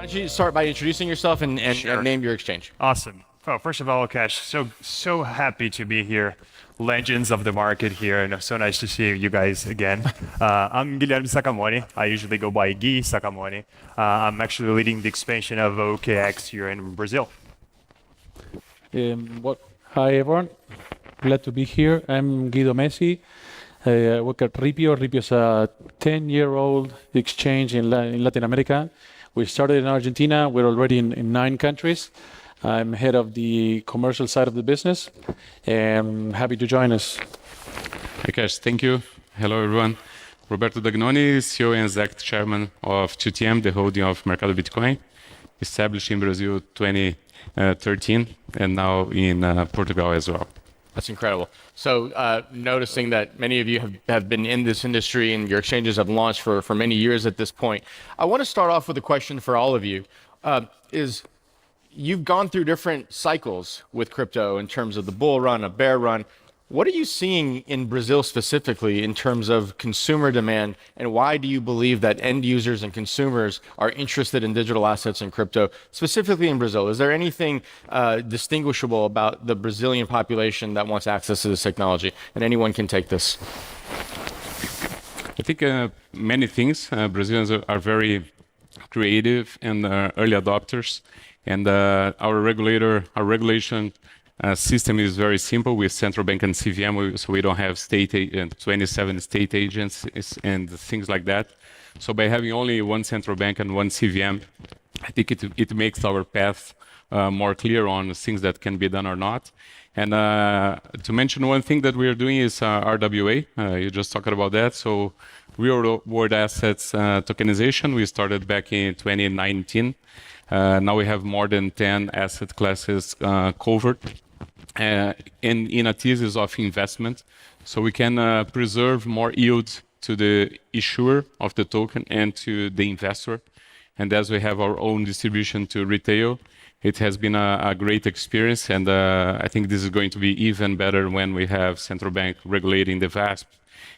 don't you start by introducing yourself and name your exchange? Awesome. Well, first of all, Kash, so happy to be here. Legends of the market here, and so nice to see you guys again. I'm Guilherme Sacamone. I usually go by Gui Sacamone. I'm actually leading the expansion of OKX here in Brazil. Hi everyone, glad to be here. I'm Guido Messi. I work at Ripio. Ripio is a 10-year-old exchange in Latin America. We started in Argentina. We're already in 9 countries. I'm head of the commercial side of the business, and happy to join us. Hi, Kash. Thank you. Hello, everyone. Roberto Dagnoni, CEO and Executive Chairman of 2TM, the holding of Mercado Bitcoin, established in Brazil 2013, and now in Portugal as well. That's incredible. So noticing that many of you have been in this industry and your exchanges have launched for many years at this point, I want to start off with a question for all of you. You've gone through different cycles with crypto in terms of the bull run, a bear run. What are you seeing in Brazil specifically in terms of consumer demand, and why do you believe that end users and consumers are interested in digital assets and crypto, specifically in Brazil? Is there anything distinguishable about the Brazilian population that wants access to this technology? And anyone can take this. I think many things. Brazilians are very creative and early adopters. And our regulation system is very simple with central bank and CVM, so we don't have 27 state agents and things like that. So by having only one central bank and one CVM, I think it makes our path more clear on things that can be done or not. And to mention one thing that we are doing is RWA. You just talked about that. So real world assets tokenization. We started back in 2019. Now we have more than 10 asset classes covered in a thesis of investment. So we can preserve more yield to the issuer of the token and to the investor. And as we have our own distribution to retail, it has been a great experience. And I think this is going to be even better when we have central bank regulating the VASP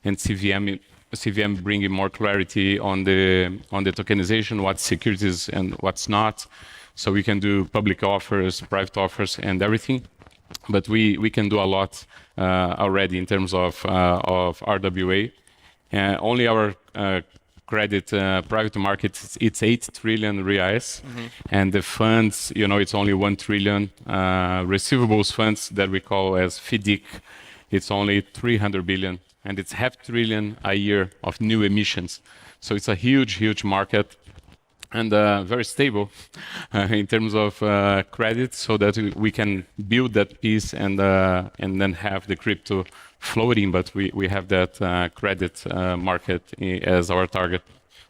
and CVM bringing more clarity on the tokenization, what's securities and what's not. So we can do public offers, private offers, and everything. But we can do a lot already in terms of RWA. Only our credit private market, it's 8 trillion reais. Mm-hmm. And the funds, it's only 1 trillion. Receivables funds that we call as FIDIC, it's only 300 billion. And it's 500 billion a year of new emissions. So it's a huge market and very stable in terms of credit, so that we can build that piece and then have the crypto floating, but we have that credit market as our target.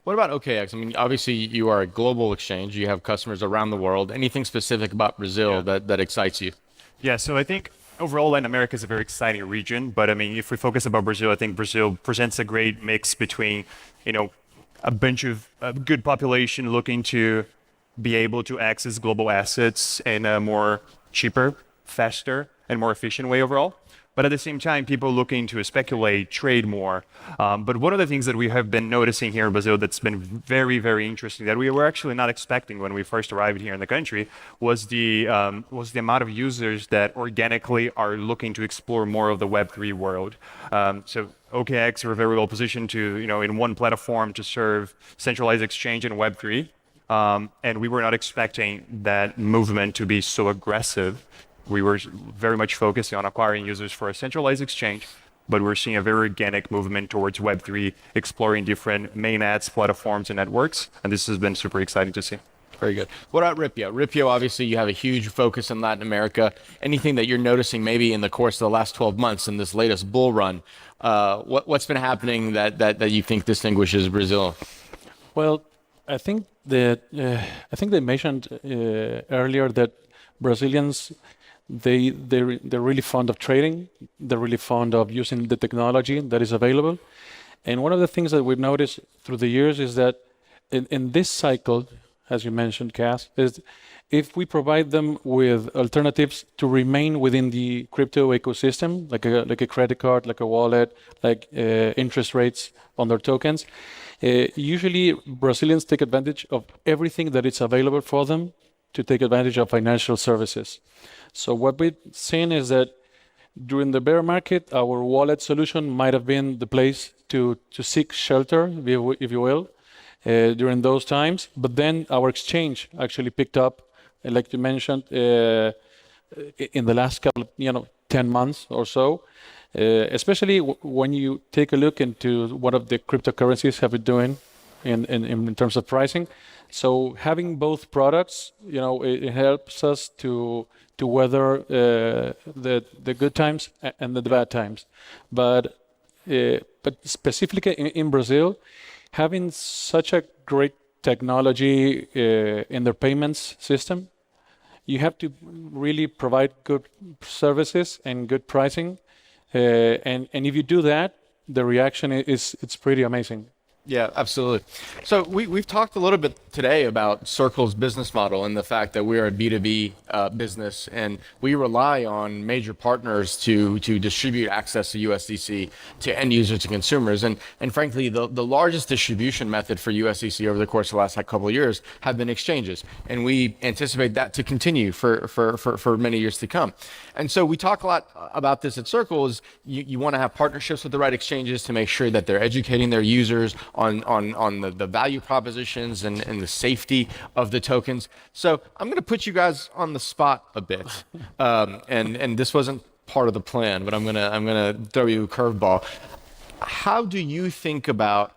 What about OKX? I mean, obviously you are a global exchange. You have customers around the world. Anything specific about Brazil that excites you? Yeah, so I think overall, Latin America is a very exciting region, but I mean, if we focus about Brazil, I think Brazil presents a great mix between, a bunch of good population looking to be able to access global assets in a more cheaper, faster, and more efficient way overall. But at the same time, people looking to speculate, trade more. But one of the things that we have been noticing here in Brazil that's been very, very interesting, that we were actually not expecting when we first arrived here in the country, was the amount of users that organically are looking to explore more of the Web3 world. So OKX are very well positioned to, in one platform to serve centralized exchange in Web3. And we were not expecting that movement to be so aggressive. We were very much focused on acquiring users for a centralized exchange, but we're seeing a very organic movement towards Web3, exploring different mainnets, platforms, and networks. And this has been super exciting to see. Very good. What about Ripio? Ripio, obviously, you have a huge focus in Latin America. Anything that you're noticing maybe in the course of the last 12 months in this latest bull run? What's been happening that you think distinguishes Brazil? Well, I think they mentioned earlier that Brazilians, they're really fond of trading. They're really fond of using the technology that is available. And one of the things that we've noticed through the years is that in this cycle, as you mentioned, Cass, is if we provide them with alternatives to remain within the crypto ecosystem, like a credit card, like a wallet, like interest rates on their tokens. Usually, Brazilians take advantage of everything that is available for them to take advantage of financial services. So what we've seen is that during the bear market, our wallet solution might have been the place to seek shelter, if you will, during those times. But then our exchange actually picked up, like you mentioned, in the last couple of 10 months or so. Especially when you take a look into what of the cryptocurrencies have been doing in terms of pricing. So having both products, it helps us to weather the good times and the bad times. But specifically in Brazil, having such a great technology in their payments system, you have to really provide good services and good pricing. And if you do that, the reaction it's pretty amazing. Yeah, absolutely. So we've talked a little bit today about Circle's business model and the fact that we're a B2B business, and we rely on major partners to distribute access to USDC to end users, to consumers. And frankly, the largest distribution method for USDC over the course of the last couple of years have been exchanges. And we anticipate that to continue for many years to come. And so we talk a lot about this at Circle is you want to have partnerships with the right exchanges to make sure that they're educating their users on the value propositions and the safety of the tokens. So I'm going to put you guys on the spot a bit, and this wasn't part of the plan, but I'm gonna throw you a curveball. How do you think about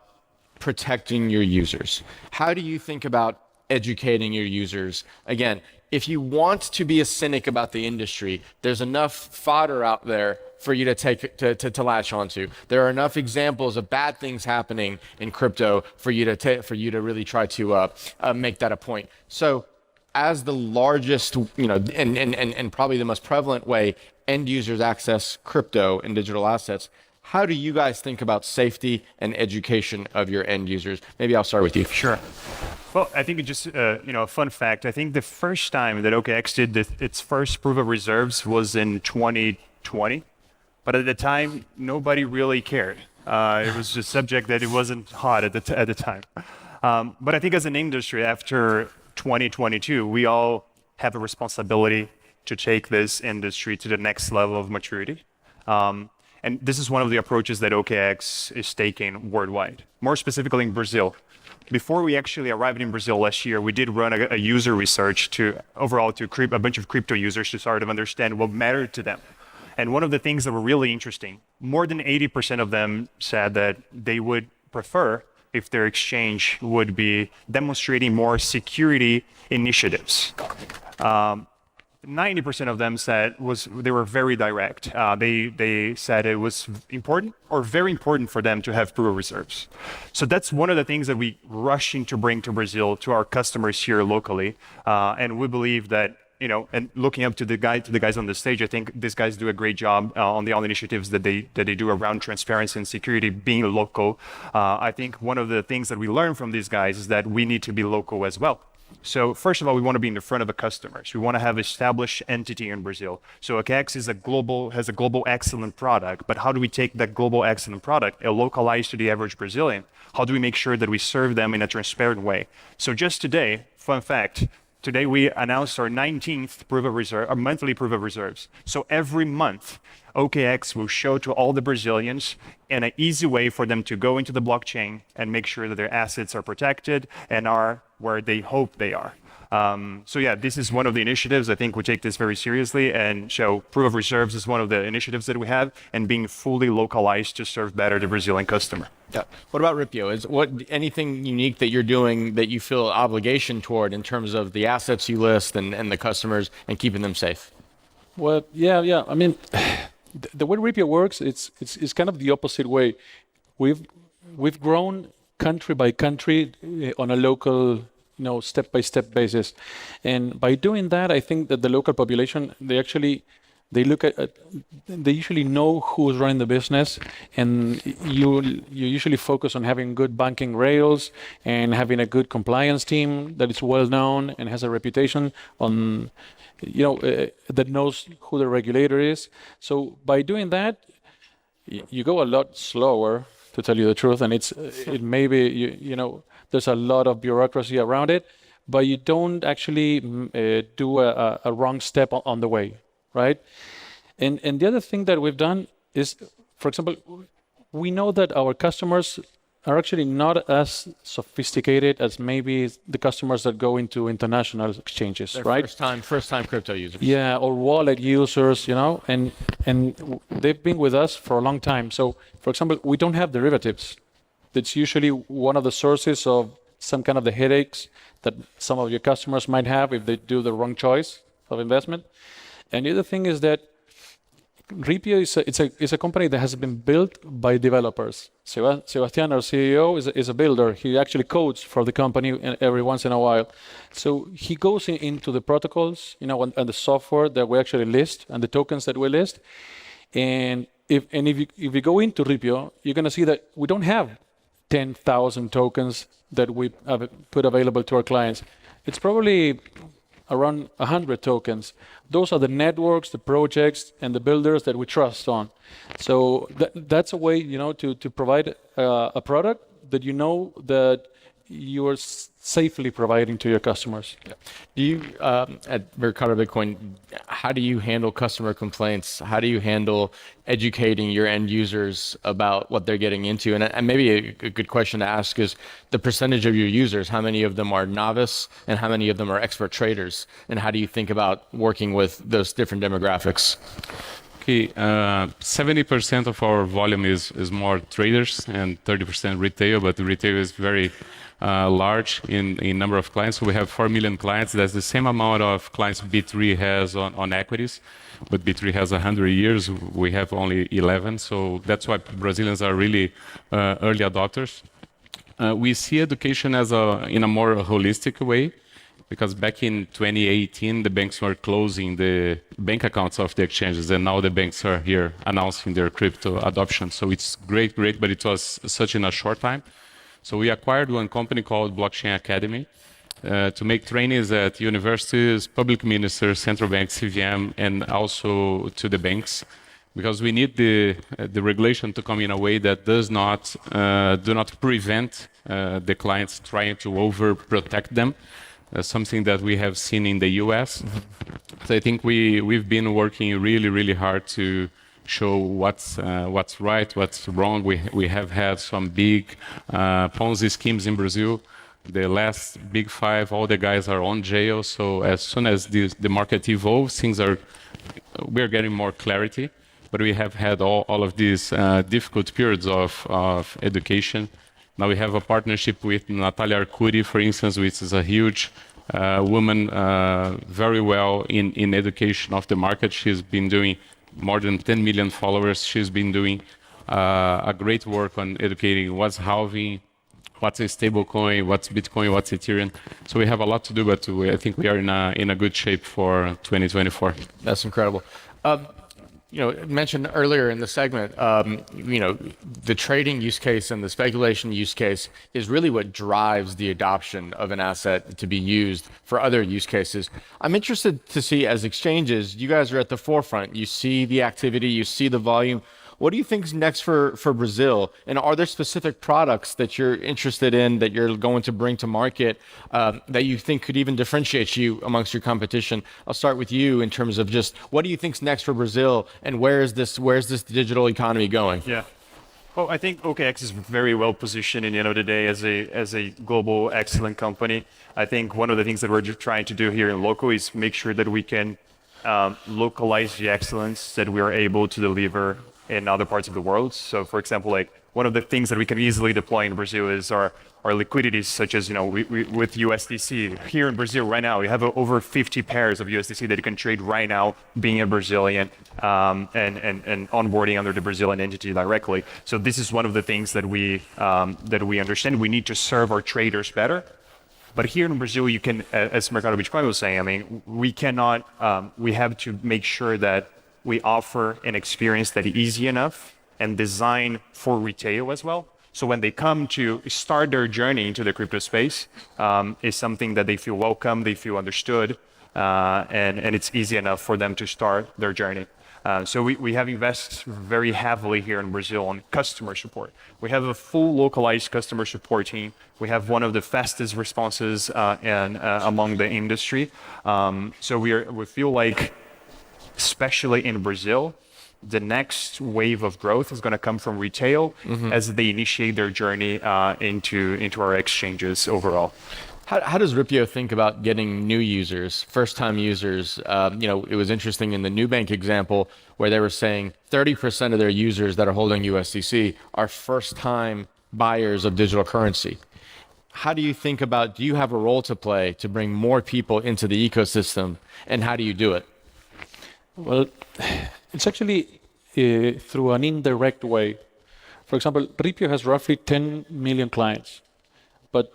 protecting your users? How do you think about educating your users? Again, if you want to be a cynic about the industry, there's enough fodder out there for you to take to latch onto. There are enough examples of bad things happening in crypto for you to really try to make that a point. So, as the largest, and probably the most prevalent way end users access crypto and digital assets, how do you guys think about safety and education of your end users? Maybe I'll start with you. Sure. Well, I think just a fun fact. I think the first time that OKX did its first proof of reserves was in 2020, but at the time nobody really cared. It was just subject that it wasn't hot at the time. But I think as an industry, after 2022, we all have a responsibility to take this industry to the next level of maturity. And this is one of the approaches that OKX is taking worldwide, more specifically in Brazil. Before we actually arrived in Brazil last year, we did run a user research to a bunch of crypto users to sort of understand what mattered to them. And one of the things that were really interesting, more than 80% of them said that they would prefer if their exchange would be demonstrating more security initiatives. 90% of them said they were very direct. They said it was important or very important for them to have proof of reserves. So that's one of the things that we rushing to bring to Brazil to our customers here locally. And we believe that, and looking up to the guys on the stage, I think these guys do a great job on the all initiatives that they do around transparency and security being local. I think one of the things that we learn from these guys is that we need to be local as well. So first of all, we want to be in the front of the customers. We want to have established entity in Brazil. So OKX has a global excellent product, but how do we take that global excellent product and localize to the average Brazilian? How do we make sure that we serve them in a transparent way? So just today, fun fact, today we announced our 19th proof of reserve, our monthly proof of reserves. So every month, OKX will show to all the Brazilians in an easy way for them to go into the blockchain and make sure that their assets are protected and are where they hope they are. So yeah, this is one of the initiatives. I think we take this very seriously, and show proof of reserves is one of the initiatives that we have, and being fully localized to serve better the Brazilian customer. Yeah. What about Ripio? Is anything unique that you're doing that you feel obligation toward in terms of the assets you list and the customers and keeping them safe? Well, yeah. I mean, the way Ripio works, it's kind of the opposite way. We've grown country by country on a local, step-by-step basis, and by doing that, I think that the local population, they actually they look at they usually know who's running the business, and you usually focus on having good banking rails and having a good compliance team that is well known and has a reputation on, that knows who the regulator is. So by doing that, you go a lot slower, to tell you the truth, and it may be there's a lot of bureaucracy around it, but you don't actually do a wrong step on the way, right? And the other thing that we've done is, for example, we know that our customers are actually not as sophisticated as maybe the customers that go into international exchanges, They're right? first time crypto users. Yeah, or wallet users, and they've been with us for a long time. So, for example, we don't have derivatives. That's usually one of the sources of some kind of the headaches that some of your customers might have if they do the wrong choice of investment. And the other thing is that Ripio is a company that has been built by developers. Sebastian, our CEO, is a builder. He actually codes for the company every once in a while. So he goes into the protocols, and the software that we actually list and the tokens that we list. And if you go into Ripio, you're going to see that we don't have 10,000 tokens that we have put available to our clients. It's probably around 100 tokens. Those are the networks, the projects, and the builders that we trust on. So that's a way, to provide a product that that you are safely providing to your customers. Yeah. Do you, at Mercado Bitcoin, how do you handle customer complaints? How do you handle educating your end users about what they're getting into? And maybe a good question to ask is the percentage of your users, how many of them are novice and how many of them are expert traders? And how do you think about working with those different demographics? Okay, 70% of our volume is more traders and 30% retail, but the retail is very large in number of clients. So we have 4 million clients. That's the same amount of clients B3 has on equities, but B3 has 100 years. We have only 11. So that's why Brazilians are really early adopters. We see education in a more holistic way, because back in 2018, the banks were closing the bank accounts of the exchanges, and now the banks are here announcing their crypto adoption. So it's great, but it was such in a short time. So we acquired one company called Blockchain Academy to make trainings at universities, public ministers, central banks, CVM, and also to the banks, because we need the regulation to come in a way that does not do not prevent the clients trying to overprotect them. Something that we have seen in the US. So I think we've been working really hard to show what's right, what's wrong. We have had some big Ponzi schemes in Brazil. The last big 5, all the guys are on jail. So as soon as the market evolves, we're getting more clarity. But we have had all of these difficult periods of education. Now we have a partnership with Natalia Arcuri, for instance, which is a huge woman, very well in education of the market. She's been doing more than 10 million followers. She's been doing a great work on educating what's halving, what's a stable coin, what's Bitcoin, what's Ethereum. So we have a lot to do, but I think we are in a good shape for 2024. That's incredible. Mentioned earlier in the segment, the trading use case and the speculation use case is really what drives the adoption of an asset to be used for other use cases. I'm interested to see, as exchanges, you guys are at the forefront. You see the activity, you see the volume. What do you think is next for Brazil? And are there specific products that you're interested in, that you're going to bring to market, that you think could even differentiate you amongst your competition? I'll start with you in terms of just what do you think's next for Brazil, and where's this digital economy going? Yeah. Well, I think OKX is very well positioned in the end of the day as a global excellent company. I think one of the things that we're trying to do here in local is make sure that we can localize the excellence that we are able to deliver in other parts of the world. So, for example, like one of the things that we can easily deploy in Brazil is our liquidities, such as we with USDC here in Brazil right now. We have over 50 pairs of USDC that you can trade right now, being a Brazilian and onboarding under the Brazilian entity directly. So this is one of the things that we understand. We need to serve our traders better. But here in Brazil, you can, as Mercado Bitcoin was saying, I mean, we cannot. We have to make sure that we offer an experience that is easy enough and designed for retail as well. So when they come to start their journey into the crypto space, it's something that they feel welcome, they feel understood, and it's easy enough for them to start their journey. So we have invested very heavily here in Brazil on customer support. We have a full localized customer support team. We have one of the fastest responses among the industry. So we feel like, especially in Brazil, the next wave of growth is going to come from retail as they initiate their journey into our exchanges overall. How does Ripio think about getting new users, first-time users? It was interesting in the Nubank example where they were saying 30% of their users that are holding USDC are first-time buyers of digital currency. How do you think about, do you have a role to play to bring more people into the ecosystem, and how do you do it? Well, it's actually through an indirect way. For example, Ripio has roughly 10 million clients, but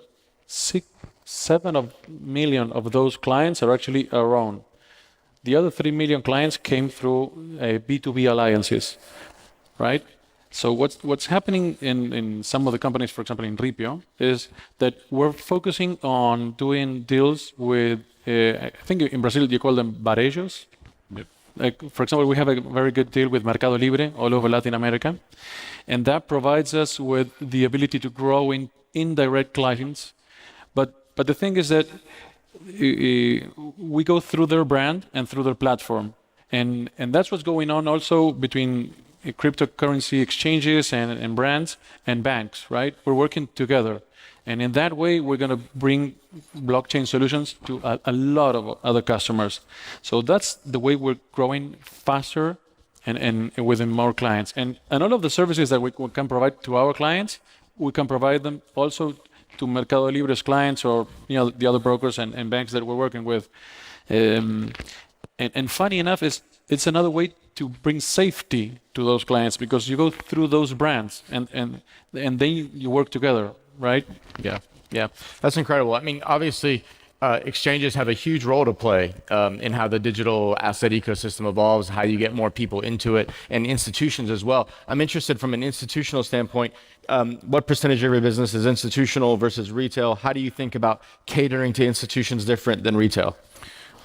7 million of those clients are actually our own. The other 3 million clients came through B2B alliances, right? So what's happening in some of the companies, for example, in Ripio, is that we're focusing on doing deals with, I think in Brazil you call them varejos. Yep. Like, for example, we have a very good deal with Mercado Libre all over Latin America, and that provides us with the ability to grow in indirect clients. But the thing is that we go through their brand and through their platform, and that's what's going on also between cryptocurrency exchanges and brands and banks, right? We're working together, and in that way, we're going to bring blockchain solutions to a lot of other customers. So that's the way we're growing faster and within more clients. And all of the services that we can provide to our clients, we can provide them also to Mercado Libre's clients, or the other brokers and banks that we're working with. And funny enough, it's another way to bring safety to those clients, because you go through those brands and then you work together, right? Yeah, that's incredible. I mean, obviously, exchanges have a huge role to play in how the digital asset ecosystem evolves, how you get more people into it, and institutions as well. I'm interested from an institutional standpoint, what percentage of your business is institutional versus retail? How do you think about catering to institutions different than retail?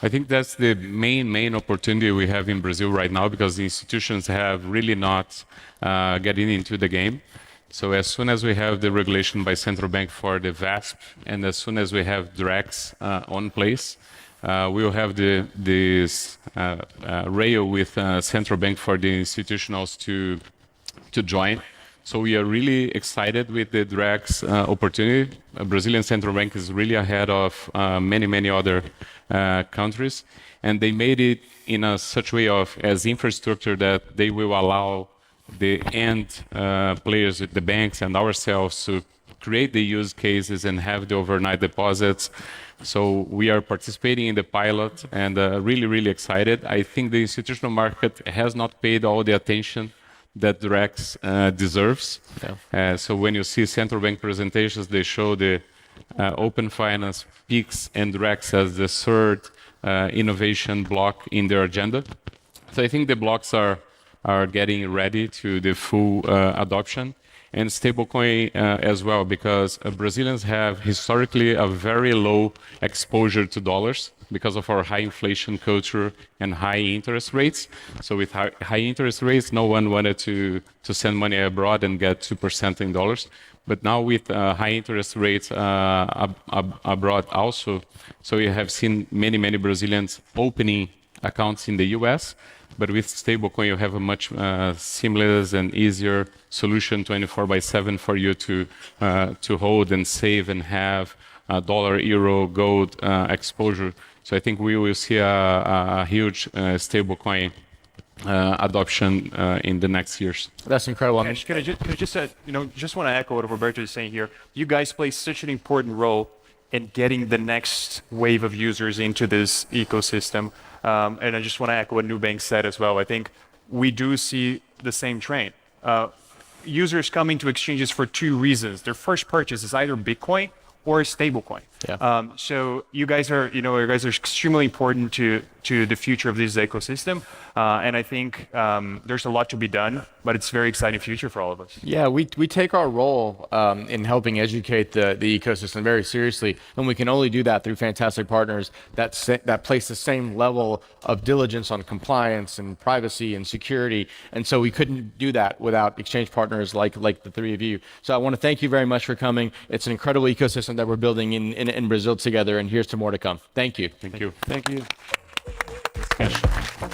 I think that's the main opportunity we have in Brazil right now, because the institutions have really not getting into the game. So as soon as we have the regulation by central bank for the VASP, and as soon as we have DREX on place, we will have this rail with central bank for the institutionals to join. So we are really excited with the DREX opportunity. Brazilian central bank is really ahead of many other countries, and they made it in such way of as infrastructure that they will allow the end players, the banks and ourselves, to create the use cases and have the overnight deposits. So we are participating in the pilot and really excited. I think the institutional market has not paid all the attention that DREX deserves. Yeah. So when you see central bank presentations, they show the open finance, PIX, and DREX as the third innovation block in their agenda. So I think the blocks are getting ready to the full adoption, and stablecoin as well, because Brazilians have historically a very low exposure to dollars because of our high inflation culture and high interest rates. So with high interest rates, no one wanted to send money abroad and get 2% in dollars. But now with high interest rates abroad also, so you have seen many Brazilians opening accounts in the US. But with stablecoin, you have a much seamless and easier solution 24/7 for you to hold and save and have dollar, euro, gold exposure. So I think we will see a huge stablecoin adoption in the next years. That's incredible. Kash, can I just just want to echo what Roberto is saying here. You guys play such an important role in getting the next wave of users into this ecosystem. And I just want to echo what Nubank said as well. I think we do see the same trend. Users coming to exchanges for two reasons. Their first purchase is either Bitcoin or stablecoin. Yeah. So you guys are extremely important to the future of this ecosystem, and I think there's a lot to be done, but it's a very exciting future for all of us. Yeah, we take our role in helping educate the ecosystem very seriously, and we can only do that through fantastic partners that place the same level of diligence on compliance and privacy and security. And so we couldn't do that without exchange partners like the three of you. So I want to thank you very much for coming. It's an incredible ecosystem that we're building in Brazil together, and here's to more to come. Thank you. Thank you. Thank you. Kash.